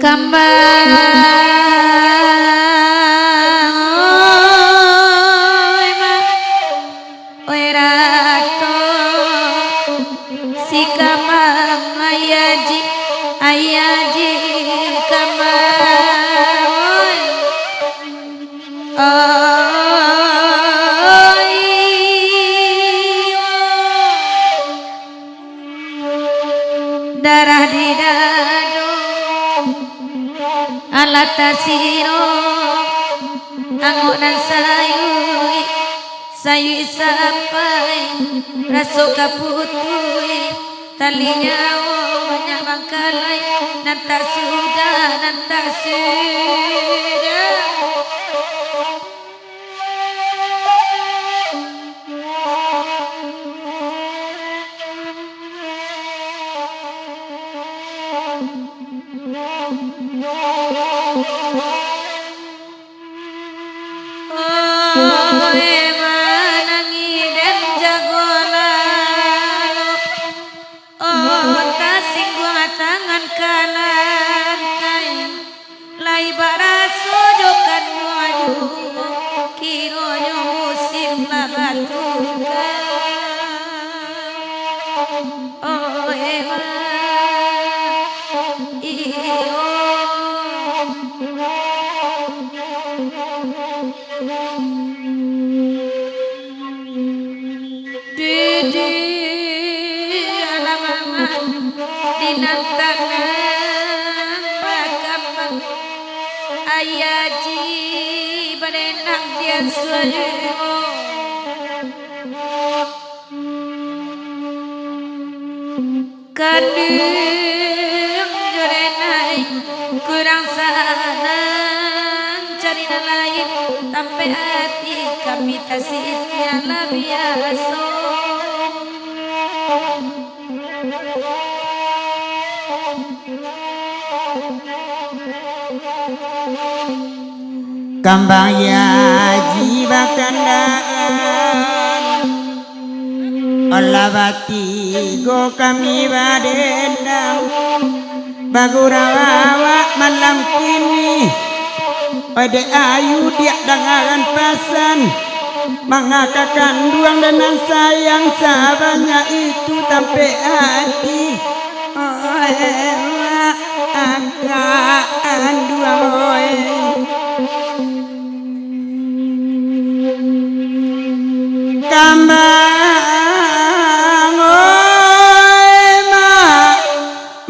Kambang oi rato si kambang ayaji kambang oi darah di dado alatasiro angonan sayu sampai raso kaputui talinya banyak bangkalai nanta sudah tangan kanan kain lai baraso jokan waju kironyo musim labatuka oh ewa iyo didi ala mama dinantangan bakam ayaji badenak dia suyo kadang jorenai kurang sanan cari lain sampai hati kami tasisnya lah biasa kambang ya jiwa kandaan olah bati go kami badendang bagurawa malam kini ode ayu dia dangaran pasan mengakakan duang dengan sayang sahabatnya itu sampai hati angkaan duang kambang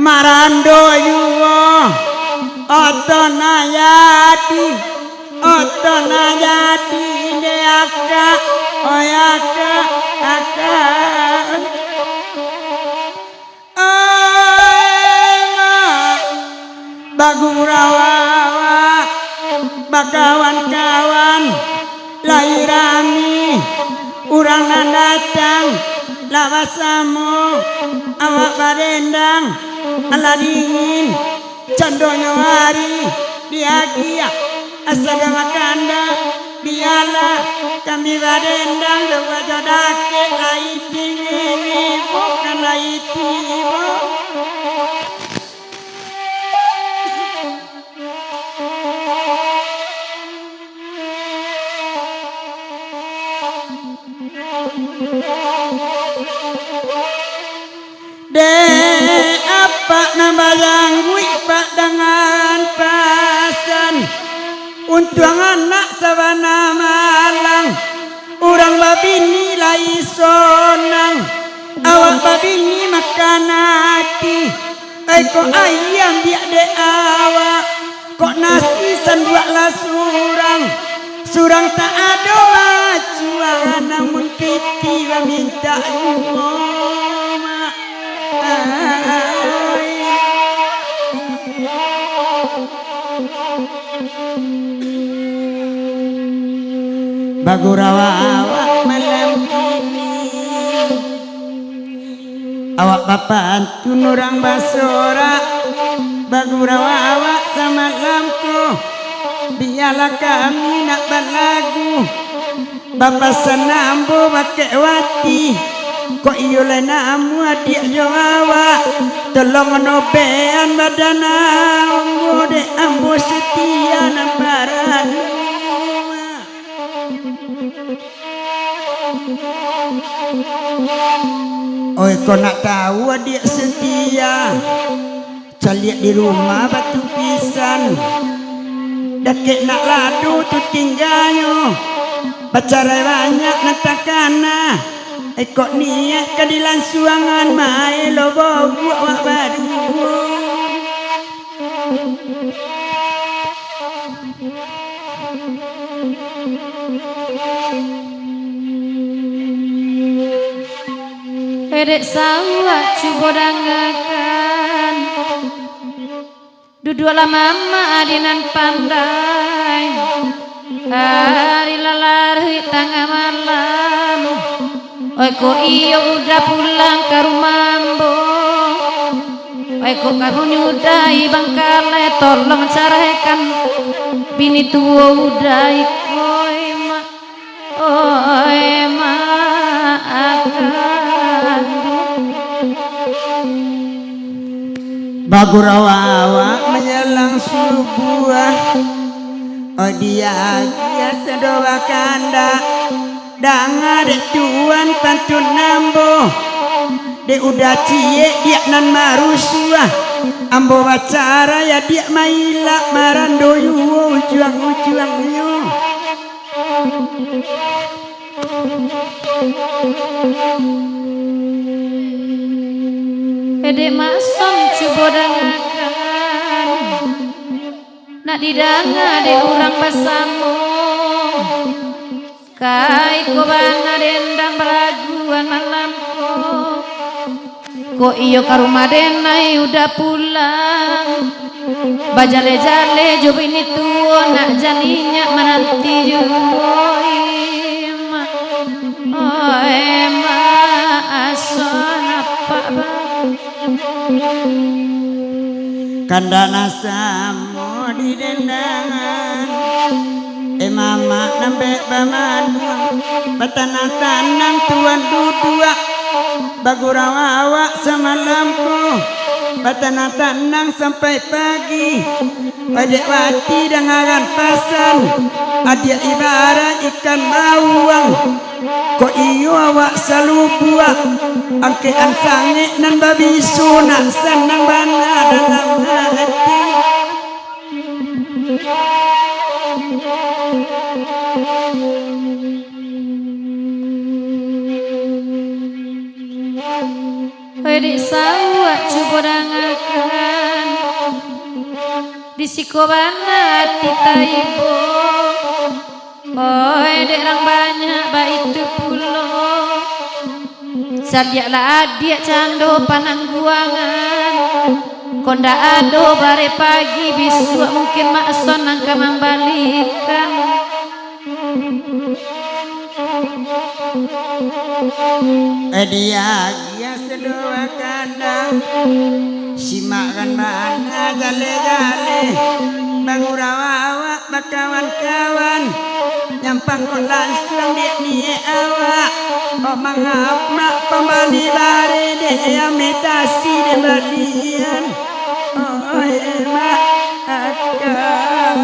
marando yuwo otonayati deaka oyaka bagurawa bakawan-kawan lairami urang datang lawasamo awak barendang ala dingin condonyo hari diagia asada makanda biala kami barendang lewa jadake laiti bukan laiti apa nambayang pak dengan pasan untuk anak sabana malang urang babini lai sonang awak babini makan hati kok ayam biak de awak kok nasi sanduaklah surang tak ada macuan namun piti minta bagurawa awak malam kini awak bapak tunurang basora bagurawa awak sama lampu biarlah kami nak berlagu Bapak senambo pakai wati kok iyo le namu adik jawa tolong nobean badan ambo de ambo setia nambaran oi kau nak tahu adik setia caliak di rumah batu pisan dakek nak ladu tu tinggalnya pacarai banyak natakana kok niat kadilan suangan mai lo bawa wak badu Edek sawah cuba dangakan duduk lama adinan pandai hari lalari tengah malam oi ko iyo udah pulang ke rumah ambo oi ko kamu nyudai bangkale tolong carakan bini tua udah ikoi ma oi ma akan bagurawa menyelang subuh oh dia sedoa kanda danga dek tuan pantun nambo dek udah cie dia nan marusua ambo wacara ya dia maila marando yu ujuang yu edek masom cubo dangakan nak didanga de orang bersama kai ko bana dendang beraguan malamku ko iyo ke rumah denai udah pulang bajale-jale jo bini tua nak janinya menanti jo ma ason apa kandana samo di dendangan mama nambe bamanduang batana tanang tuan dudua bagurawa semalamku batana tanang sampai pagi adek wati dengaran pasan adik ibarat ikan bawang kok iyo awak selalu buat angkean sangit nan babi sunak senang bana dalam hati Di sawah coba dangakan di sikobana tita ibu oi derang banyak baik tu pulo sadiaklah adik cando panangguangan konda ado bare pagi bisu mungkin makson angka membalikan dia sedoa kandang simakan mana jale-jale bangurawa bakawan-kawan nyampang kok langsung dia awak oh mangap mak pembali bare dia meditasi di balian oh emak akan